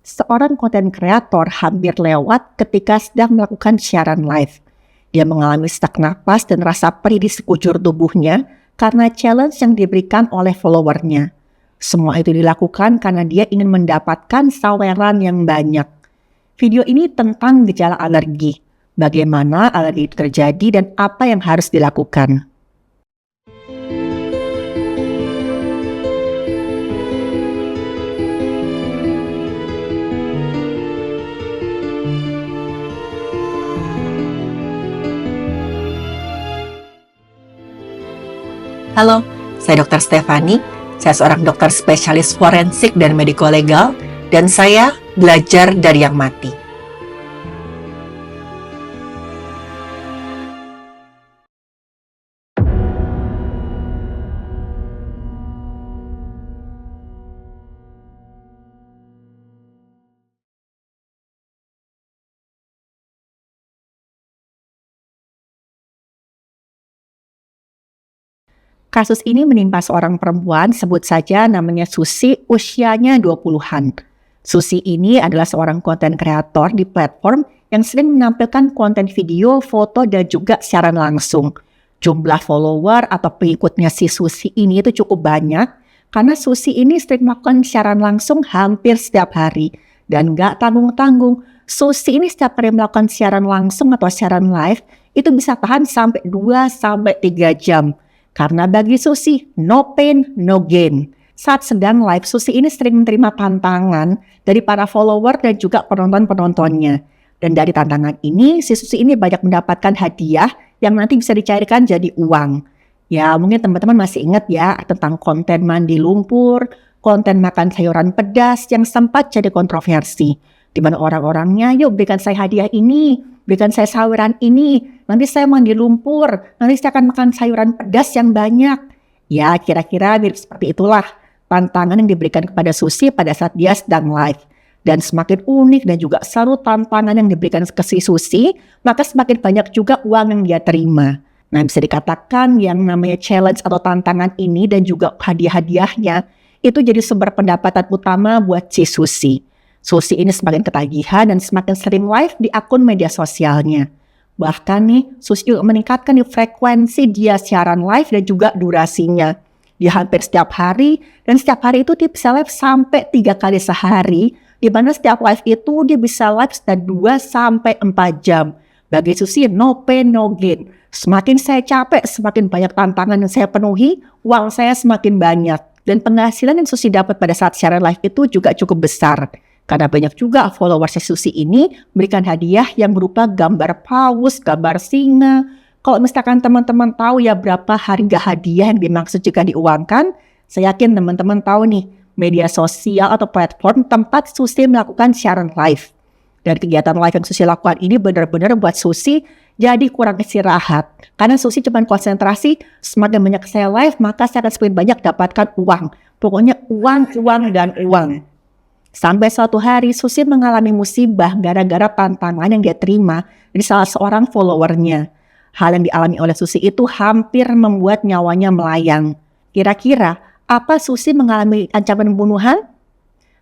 seorang konten kreator hampir lewat ketika sedang melakukan siaran live. Dia mengalami sesak napas dan rasa perih di sekujur tubuhnya karena challenge yang diberikan oleh followernya. Semua itu dilakukan karena dia ingin mendapatkan saweran yang banyak. Video ini tentang gejala alergi, bagaimana alergi itu terjadi dan apa yang harus dilakukan. Halo, saya Dr. Stefani. Saya seorang dokter spesialis forensik dan mediko-legal, dan saya belajar dari yang mati. Kasus ini menimpa seorang perempuan, sebut saja namanya Susi, usianya 20-an. Susi ini adalah seorang konten kreator di platform yang sering menampilkan konten video, foto, dan juga siaran langsung. Jumlah follower atau pengikutnya si Susi ini itu cukup banyak, karena Susi ini sering melakukan siaran langsung hampir setiap hari. Dan gak tanggung-tanggung, Susi ini setiap kali melakukan siaran langsung atau siaran live, itu bisa tahan sampai 2-3 jam. Karena bagi Susi, no pain, no gain. Saat sedang live, Susi ini sering menerima tantangan dari para follower dan juga penonton-penontonnya. Dan dari tantangan ini, si Susi ini banyak mendapatkan hadiah yang nanti bisa dicairkan jadi uang. Ya, mungkin teman-teman masih ingat ya tentang konten mandi lumpur, konten makan sayuran pedas yang sempat jadi kontroversi. Di mana orang-orangnya, yuk berikan saya hadiah ini, berikan saya saweran ini, nanti saya mandi lumpur, nanti saya akan makan sayuran pedas yang banyak. Ya, kira-kira mirip seperti itulah tantangan yang diberikan kepada Susi pada saat dia sedang live. Dan semakin unik dan juga seru tantangan yang diberikan ke si Susi, maka semakin banyak juga uang yang dia terima. Nah, bisa dikatakan yang namanya challenge atau tantangan ini dan juga hadiah-hadiahnya, itu jadi sumber pendapatan utama buat si Susi. Susi ini semakin ketagihan dan semakin sering live di akun media sosialnya. Bahkan nih, Susi juga meningkatkan nih frekuensi dia siaran live dan juga durasinya. Dia hampir setiap hari, dan setiap hari itu dia bisa live sampai 3 kali sehari, di mana setiap live itu dia bisa live sekitar 2-4 jam. Bagi Susi, no pain, no gain. Semakin saya capek, semakin banyak tantangan yang saya penuhi, uang saya semakin banyak. Dan penghasilan yang Susi dapat pada saat siaran live itu juga cukup besar. Karena banyak juga followers Susi ini memberikan hadiah yang berupa gambar paus, gambar singa. Kalau misalkan teman-teman tahu ya berapa harga hadiah yang dimaksud jika diuangkan, saya yakin teman-teman tahu nih media sosial atau platform tempat Susi melakukan siaran live. Dan kegiatan live yang Susi lakukan ini benar-benar buat Susi jadi kurang istirahat. Karena Susi cuma konsentrasi, semakin banyak saya live, maka saya akan semakin banyak dapatkan uang. Pokoknya uang, uang, dan uang. Sampai suatu hari Susi mengalami musibah gara-gara tantangan yang dia terima dari salah seorang followernya. Hal yang dialami oleh Susi itu hampir membuat nyawanya melayang. Kira-kira apa Susi mengalami ancaman pembunuhan?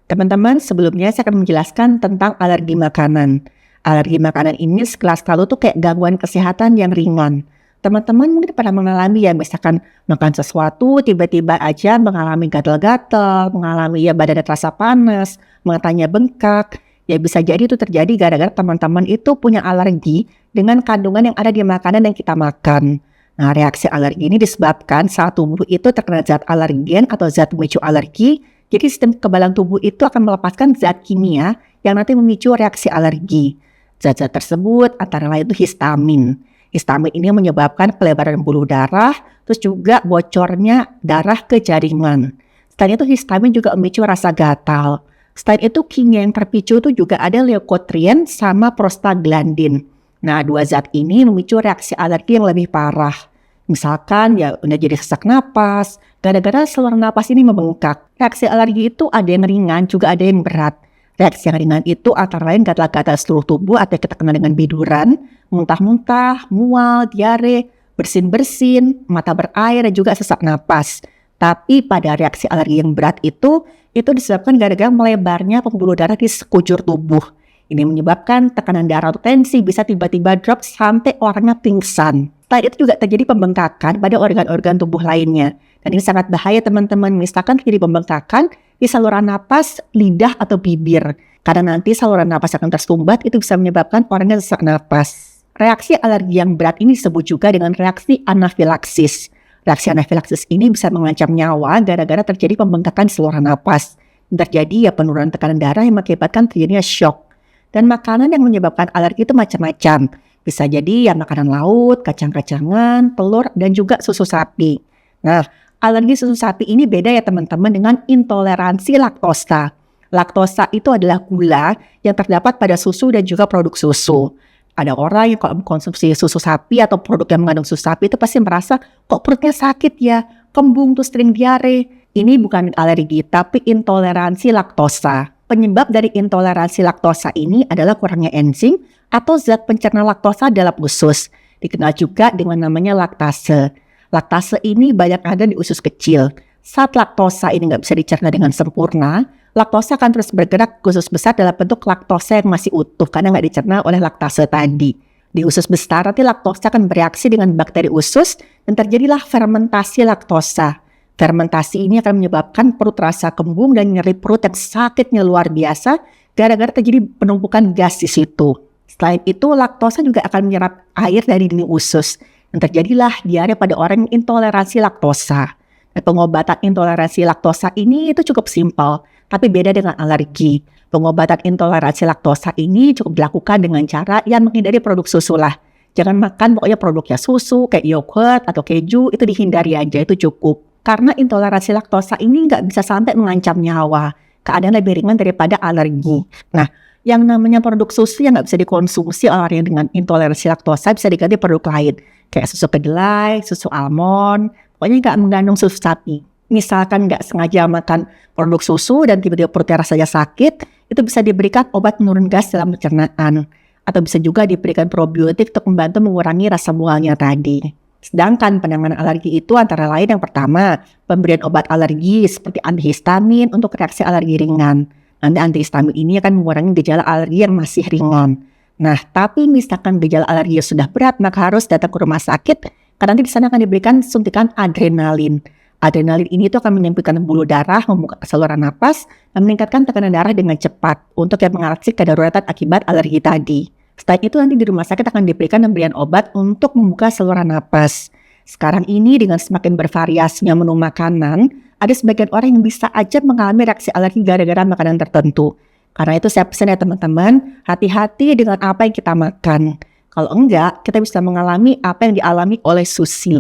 Teman-teman, sebelumnya saya akan menjelaskan tentang alergi makanan. Alergi makanan ini sekelas kalau tuh kayak gangguan kesehatan yang ringan. Teman-teman mungkin pernah mengalami ya, misalkan makan sesuatu tiba-tiba aja mengalami gatal-gatal, mengalami ya badannya terasa panas, matanya bengkak. Ya bisa jadi itu terjadi gara-gara teman-teman itu punya alergi dengan kandungan yang ada di makanan yang kita makan. Nah, reaksi alergi ini disebabkan saat tubuh itu terkena zat alergen atau zat pemicu alergi. Jadi sistem kekebalan tubuh itu akan melepaskan zat kimia yang nanti memicu reaksi alergi. Zat-zat tersebut antara lain itu histamin. Histamin ini menyebabkan pelebaran pembuluh darah, terus juga bocornya darah ke jaringan. Selain itu histamin juga memicu rasa gatal. Selain itu kimia yang terpicu itu juga ada leukotrien sama prostaglandin. Nah, 2 zat ini memicu reaksi alergi yang lebih parah. Misalkan ya udah jadi sesak napas, gara-gara saluran napas ini membengkak. Reaksi alergi itu ada yang ringan, juga ada yang berat. Reaksi yang ringan itu antara lain gatal-gatal seluruh tubuh atau kita kenal dengan biduran, muntah-muntah, mual, diare, bersin-bersin, mata berair, dan juga sesak napas. Tapi pada reaksi alergi yang berat itu disebabkan gara-gara melebarnya pembuluh darah di sekujur tubuh. Ini menyebabkan tekanan darah atau tensi bisa tiba-tiba drop sampai orangnya pingsan. Selain itu juga terjadi pembengkakan pada organ-organ tubuh lainnya. Dan ini sangat bahaya teman-teman, misalkan terjadi pembengkakan di saluran napas, lidah, atau bibir. Karena nanti saluran napas akan tersumbat, itu bisa menyebabkan orangnya sesak napas. Reaksi alergi yang berat ini disebut juga dengan reaksi anafilaksis. Reaksi anafilaksis ini bisa mengancam nyawa gara-gara terjadi pembengkakan di saluran napas. Terjadi penurunan tekanan darah yang mengakibatkan terjadinya shock. Dan makanan yang menyebabkan alergi itu macam-macam. Bisa jadi makanan laut, kacang-kacangan, telur, dan juga susu sapi. Nah, alergi susu sapi ini beda ya teman-teman dengan intoleransi laktosa. Laktosa itu adalah gula yang terdapat pada susu dan juga produk susu. Ada orang yang kalau mengkonsumsi susu sapi atau produk yang mengandung susu sapi itu pasti merasa kok perutnya sakit ya, kembung tuh sering diare. Ini bukan alergi tapi intoleransi laktosa. Penyebab dari intoleransi laktosa ini adalah kurangnya enzim atau zat pencerna laktosa dalam usus. Dikenal juga dengan namanya laktase. Laktase ini banyak ada di usus kecil. Saat laktosa ini nggak bisa dicerna dengan sempurna, laktosa akan terus bergerak ke usus besar dalam bentuk laktosa yang masih utuh karena nggak dicerna oleh laktase tadi. Di usus besar nanti laktosa akan bereaksi dengan bakteri usus dan terjadilah fermentasi laktosa. Fermentasi ini akan menyebabkan perut terasa kembung dan nyeri perut yang sakitnya luar biasa gara-gara terjadi penumpukan gas di situ. Selain itu, laktosa juga akan menyerap air dari dinding usus dan terjadilah diare pada orang yang intoleransi laktosa. Dan pengobatan intoleransi laktosa ini itu cukup simpel, tapi beda dengan alergi. Pengobatan intoleransi laktosa ini cukup dilakukan dengan cara yang menghindari produk susu lah. Jangan makan pokoknya produknya susu, kayak yogurt atau keju, itu dihindari aja, itu cukup. Karena intoleransi laktosa ini nggak bisa sampai mengancam nyawa. Keadaan lebih ringan daripada alergi. Nah, yang namanya produk susu yang nggak bisa dikonsumsi oleh orang yang dengan intoleransi laktosa bisa diganti produk lain. Kayak susu kedelai, susu almond, pokoknya nggak mengandung susu sapi. Misalkan nggak sengaja makan produk susu dan tiba-tiba perutnya rasanya sakit, itu bisa diberikan obat penurun gas dalam pencernaan. Atau bisa juga diberikan probiotik untuk membantu mengurangi rasa mualnya tadi. Sedangkan penanganan alergi itu antara lain yang pertama, pemberian obat alergi seperti antihistamin untuk reaksi alergi ringan. Nanti antihistamin ini akan mengurangi gejala alergi yang masih ringan. Nah, tapi misalkan gejala alergi sudah berat, maka harus datang ke rumah sakit, karena nanti di sana akan diberikan suntikan adrenalin. Adrenalin ini tuh akan menyempitkan pembuluh darah, membuka saluran napas, dan meningkatkan tekanan darah dengan cepat untuk yang mengatasi kedaruratan akibat alergi tadi. Setelah itu nanti di rumah sakit akan diberikan pemberian obat untuk membuka saluran napas. Sekarang ini dengan semakin bervariasinya menu makanan, ada sebagian orang yang bisa aja mengalami reaksi alergi gara-gara makanan tertentu. Karena itu saya pesan ya teman-teman, hati-hati dengan apa yang kita makan. Kalau enggak, kita bisa mengalami apa yang dialami oleh Susi.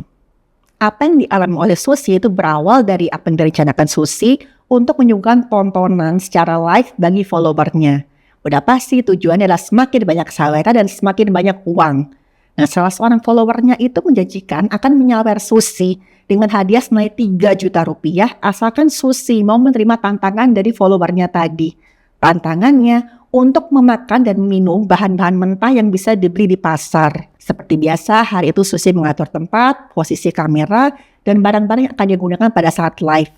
Apa yang dialami oleh Susi itu berawal dari apa yang direncanakan Susi untuk menyuguhkan tontonan secara live bagi followernya. Udah pasti tujuannya adalah semakin banyak selera dan semakin banyak uang. Nah, salah seorang followernya itu menjanjikan akan menyawer Susi dengan hadiah senilai 3 juta rupiah asalkan Susi mau menerima tantangan dari followernya tadi. Tantangannya untuk memakan dan minum bahan-bahan mentah yang bisa dibeli di pasar. Seperti biasa, hari itu Susi mengatur tempat, posisi kamera, dan barang-barang yang akan digunakan pada saat live.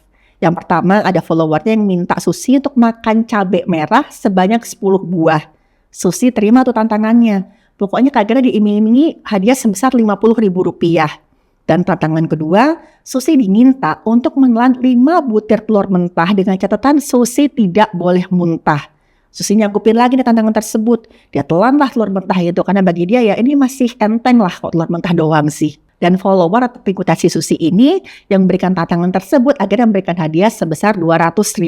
Yang pertama ada followernya yang minta Susi untuk makan cabai merah sebanyak 10 buah. Susi terima tuh tantangannya. Pokoknya kagak diiming-imingi hadiah sebesar Rp50.000. Dan tantangan kedua, Susi diminta untuk menelan 5 butir telur mentah dengan catatan Susi tidak boleh muntah. Susi nyanggupin lagi nih tantangan tersebut. Dia telanlah telur mentah itu karena bagi dia ya ini masih enteng lah kok telur mentah doang sih. Dan follower atau pengikut si Susi ini yang memberikan tantangan tersebut akhirnya memberikan hadiah sebesar Rp200.000.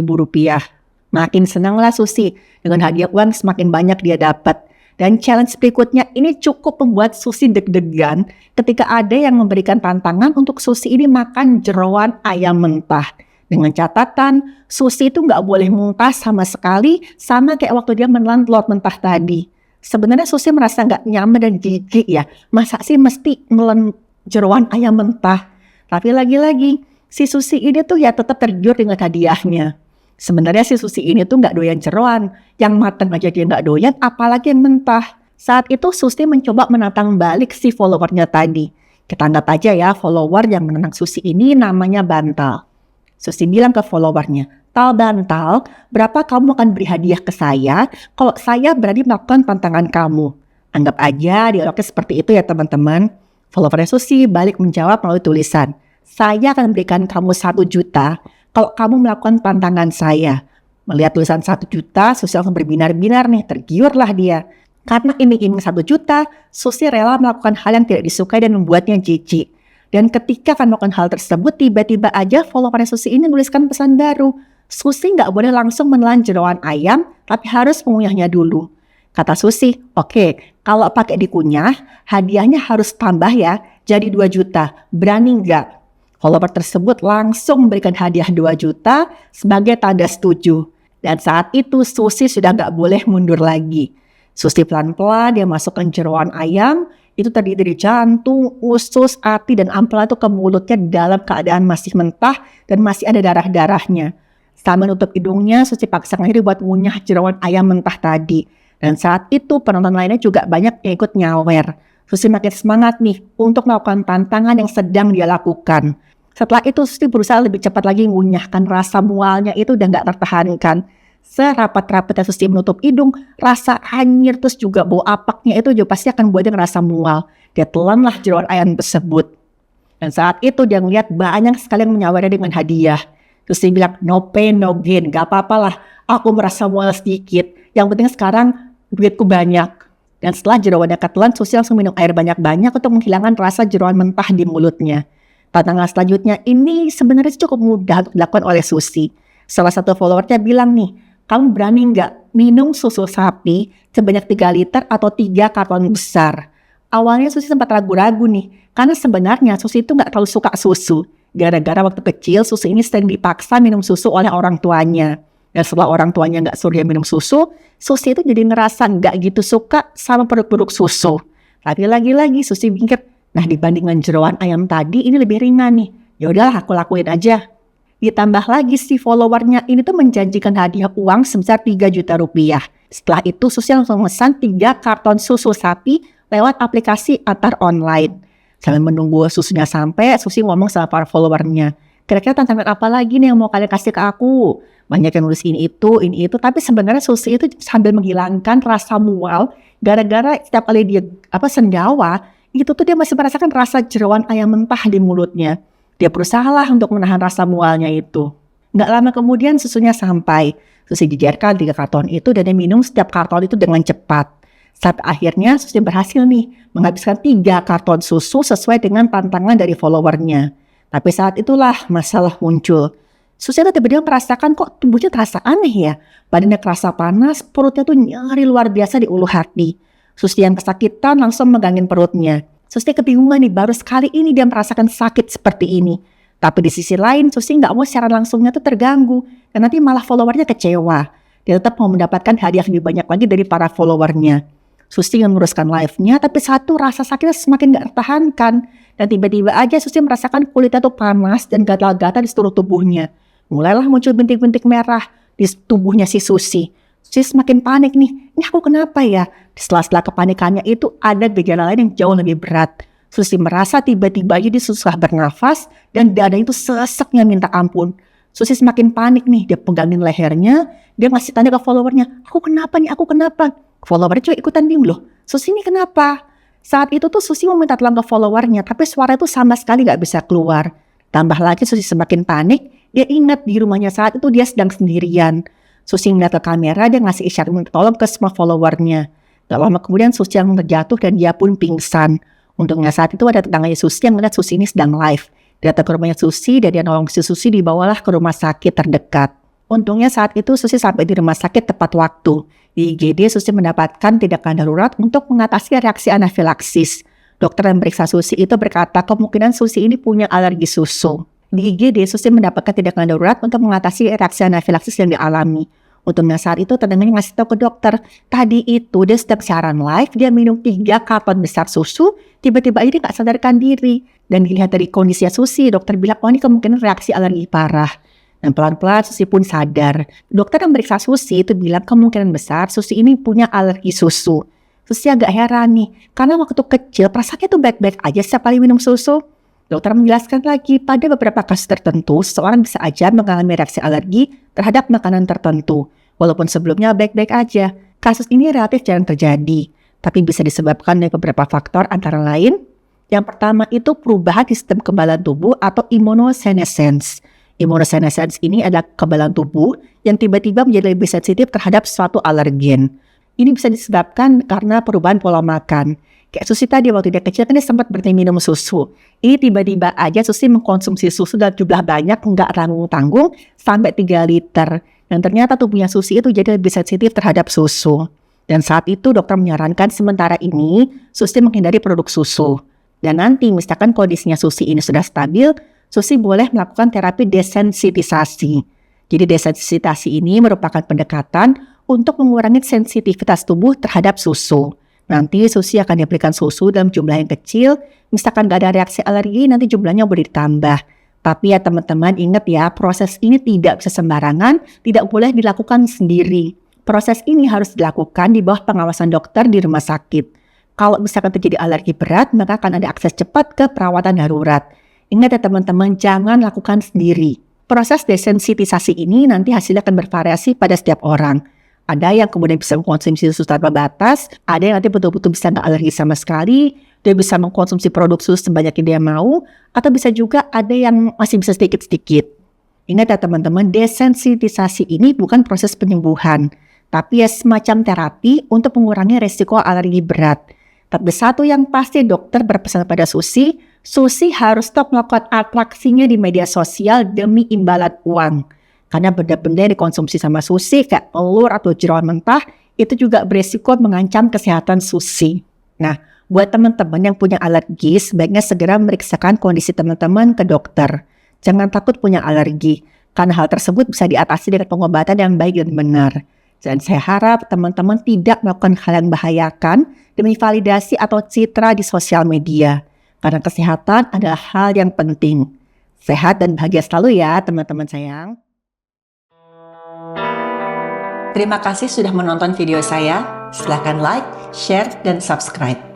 Makin senanglah Susi, dengan hadiah uang semakin banyak dia dapat. Dan challenge berikutnya ini cukup membuat Susi deg-degan ketika ada yang memberikan tantangan untuk Susi ini makan jeroan ayam mentah. Dengan catatan, Susi itu nggak boleh muntah sama sekali, sama kayak waktu dia menelan telur mentah tadi. Sebenarnya Susi merasa nggak nyaman dan jijik ya, masa sih mesti menelan jeroan ayam mentah. Tapi lagi-lagi, si Susi ini tuh ya tetap tergiur dengan hadiahnya. Sebenarnya si Susi ini tuh nggak doyan jeroan, yang matang aja dia nggak doyan, apalagi yang mentah. Saat itu Susi mencoba menantang balik si followernya tadi. Kita anggap aja ya follower yang menentang Susi ini namanya Bantal. Susi bilang ke followernya, "Tal dan Tal, berapa kamu akan beri hadiah ke saya kalau saya berani melakukan tantangan kamu?" Anggap aja dialognya seperti itu ya teman-teman. Followernya Susi balik menjawab melalui tulisan, "Saya akan berikan kamu 1 juta kalau kamu melakukan tantangan saya." Melihat tulisan 1 juta, Susi langsung berbinar-binar nih, tergiurlah dia. Karena iming-iming 1 juta, Susi rela melakukan hal yang tidak disukai dan membuatnya jijik. Dan ketika akan melakukan hal tersebut, tiba-tiba aja followernya Susi ini menuliskan pesan baru. Susi nggak boleh langsung menelan jeroan ayam, tapi harus mengunyahnya dulu. Kata Susi, "Oke, kalau pakai dikunyah, hadiahnya harus tambah ya, jadi 2 juta. Berani nggak?" Follower tersebut langsung memberikan hadiah 2 juta sebagai tanda setuju. Dan saat itu Susi sudah nggak boleh mundur lagi. Susi pelan-pelan dia masukkan jeroan ayam, itu terdiri dari jantung, usus, hati, dan ampela itu ke mulutnya dalam keadaan masih mentah dan masih ada darah-darahnya. Sambil menutup hidungnya, Susi paksakan diri buat ngunyah jeroan ayam mentah tadi. Dan saat itu penonton lainnya juga banyak yang ikut nyawer. Susi makin semangat nih untuk melakukan tantangan yang sedang dia lakukan. Setelah itu Susi berusaha lebih cepat lagi ngunyahkan, rasa mualnya itu udah gak tertahankan. Serapat-rapatnya Susi menutup hidung, rasa anyir terus juga bau apaknya itu juga pasti akan buat dia ngerasa mual. Dia telanlah jeroan ayam tersebut. Dan saat itu dia melihat banyak sekali yang menyawarnya dengan hadiah. Terus dia bilang, "No pain, no gain, gak apa-apa lah. Aku merasa mual sedikit. Yang penting sekarang duitku banyak." Dan setelah jeroannya ketelan, Susi langsung minum air banyak-banyak untuk menghilangkan rasa jeroan mentah di mulutnya. Tantangan selanjutnya ini sebenarnya cukup mudah untuk dilakukan oleh Susi. Salah satu followernya bilang nih, "Kamu berani nggak minum susu sapi sebanyak 3 liter atau 3 karton besar?" Awalnya Susi sempat ragu-ragu nih, karena sebenarnya Susi itu nggak terlalu suka susu. Gara-gara waktu kecil Susi ini sering dipaksa minum susu oleh orang tuanya. Dan setelah orang tuanya nggak suruh dia minum susu, Susi itu jadi ngerasa nggak gitu suka sama produk-produk susu. Tapi lagi-lagi Susi mikir, nah dibandingkan jeroan ayam tadi ini lebih ringan nih. Ya udahlah aku lakuin aja. Ditambah lagi si followernya ini tuh menjanjikan hadiah uang sebesar 3 juta rupiah. Setelah itu Susi langsung memesan 3 karton susu sapi lewat aplikasi antar online. Sambil menunggu susunya sampai, Susi ngomong sama para followernya, "Kira-kira tantangan apa lagi nih yang mau kalian kasih ke aku?" Banyak yang nulis ini itu, tapi sebenarnya Susi itu sambil menghilangkan rasa mual gara-gara setiap kali dia sendawa, itu tuh dia masih merasakan rasa jeroan ayam mentah di mulutnya. Dia berusahalah untuk menahan rasa mualnya itu. Nggak lama kemudian susunya sampai. Susi jejerkan 3 karton itu dan dia minum setiap karton itu dengan cepat. Sampai akhirnya Susi berhasil nih menghabiskan 3 karton susu sesuai dengan tantangan dari followernya. Tapi saat itulah masalah muncul. Susi tiba-tiba merasakan kok tubuhnya terasa aneh ya. Badannya terasa panas, perutnya tuh nyeri luar biasa di ulu hati. Susi yang kesakitan langsung megangin perutnya. Susi kebingungan nih, baru sekali ini dia merasakan sakit seperti ini. Tapi di sisi lain Susi nggak mau secara langsungnya tuh terganggu. Dan nanti malah followernya kecewa. Dia tetap mau mendapatkan hadiah lebih banyak lagi dari para followernya. Susi meneruskan live-nya, tapi satu rasa sakitnya semakin gak tertahankan. Dan tiba-tiba aja Susi merasakan kulitnya tuh panas dan gatal-gatal di seluruh tubuhnya. Mulailah muncul bintik-bintik merah di tubuhnya si Susi. Susi semakin panik nih, ini aku kenapa ya? Di sela-sela kepanikannya itu ada gejala lain yang jauh lebih berat. Susi merasa tiba-tiba aja dia susah bernafas dan dadanya itu seseknya minta ampun. Susi semakin panik nih, dia pegangin lehernya, dia ngasih tanda ke followernya, "Aku kenapa nih, aku kenapa?" Followernya juga ikutan bingung loh, "Susi ini kenapa?" Saat itu tuh Susi mau minta tolong ke followernya, tapi suara itu sama sekali gak bisa keluar. Tambah lagi Susi semakin panik, dia ingat di rumahnya saat itu dia sedang sendirian. Susi ngeliat ke kamera, dia ngasih isyarat minta tolong ke semua followernya. Gak lama kemudian Susi yang terjatuh dan dia pun pingsan. Untungnya saat itu ada tetangganya Susi yang melihat Susi ini sedang live. Dia datang ke rumahnya Susi dan dia nolong si Susi, dibawalah ke rumah sakit terdekat. Untungnya saat itu Susi sampai di rumah sakit tepat waktu. Di IGD Susi mendapatkan tindakan darurat untuk mengatasi reaksi anafilaksis. Dokter yang meriksa Susi itu berkata kemungkinan Susi ini punya alergi susu. Di IGD Susi mendapatkan tindakan darurat untuk mengatasi reaksi anafilaksis yang dialami. Untungnya saat itu tetangganya ngasih tahu ke dokter, tadi itu dia sedang siaran live, dia minum 3 karton besar susu, tiba-tiba ini gak sadarkan diri. Dan dilihat dari kondisi Susi, dokter bilang, "Oh ini kemungkinan reaksi alergi parah." Dan pelan-pelan Susi pun sadar. Dokter yang meriksa Susi itu bilang kemungkinan besar Susi ini punya alergi susu. Susi agak heran nih, karena waktu kecil perasaannya tuh baik-baik aja setiap kali minum susu. Dokter menjelaskan lagi, pada beberapa kasus tertentu, seseorang bisa aja mengalami reaksi alergi terhadap makanan tertentu, walaupun sebelumnya baik-baik aja. Kasus ini relatif jarang terjadi, tapi bisa disebabkan dari beberapa faktor antara lain. Yang pertama itu perubahan sistem kekebalan tubuh atau immunosenescence. Immunosenescence ini adalah kekebalan tubuh yang tiba-tiba menjadi lebih sensitif terhadap suatu alergen. Ini bisa disebabkan karena perubahan pola makan. Kayak Susi tadi waktu dia kecil kan dia sempat berhenti minum susu. Ini tiba-tiba aja Susi mengkonsumsi susu dalam jumlah banyak, nggak tanggung-tanggung, sampai 3 liter. Dan ternyata tubuhnya Susi itu jadi lebih sensitif terhadap susu. Dan saat itu dokter menyarankan sementara ini Susi menghindari produk susu. Dan nanti misalkan kondisinya Susi ini sudah stabil, Susi boleh melakukan terapi desensitisasi. Jadi desensitisasi ini merupakan pendekatan untuk mengurangi sensitivitas tubuh terhadap susu. Nanti Susi akan diberikan susu dalam jumlah yang kecil, misalkan gak ada reaksi alergi, nanti jumlahnya boleh ditambah. Tapi ya teman-teman ingat ya, proses ini tidak bisa sembarangan, tidak boleh dilakukan sendiri. Proses ini harus dilakukan di bawah pengawasan dokter di rumah sakit. Kalau misalkan terjadi alergi berat, maka akan ada akses cepat ke perawatan darurat. Ingat ya teman-teman, jangan lakukan sendiri. Proses desensitisasi ini nanti hasilnya akan bervariasi pada setiap orang. Ada yang kemudian bisa mengkonsumsi susu tanpa batas, ada yang nanti betul-betul bisa nggak alergi sama sekali, dia bisa mengkonsumsi produk susu sebanyak yang dia mau, atau bisa juga ada yang masih bisa sedikit-sedikit. Ingat ya teman-teman, desensitisasi ini bukan proses penyembuhan, tapi ya semacam terapi untuk mengurangi resiko alergi berat. Tapi satu yang pasti dokter berpesan pada Susi harus stop melakukan atraksinya di media sosial demi imbalan uang. Karena benda-benda yang dikonsumsi sama Susi kayak telur atau jeroan mentah itu juga beresiko mengancam kesehatan Susi. Nah, buat teman-teman yang punya alergi sebaiknya segera memeriksakan kondisi teman-teman ke dokter. Jangan takut punya alergi, karena hal tersebut bisa diatasi dengan pengobatan yang baik dan benar. Dan saya harap teman-teman tidak melakukan hal yang membahayakan demi validasi atau citra di sosial media. Karena kesehatan adalah hal yang penting. Sehat dan bahagia selalu ya teman-teman sayang. Terima kasih sudah menonton video saya. Silakan like, share, dan subscribe.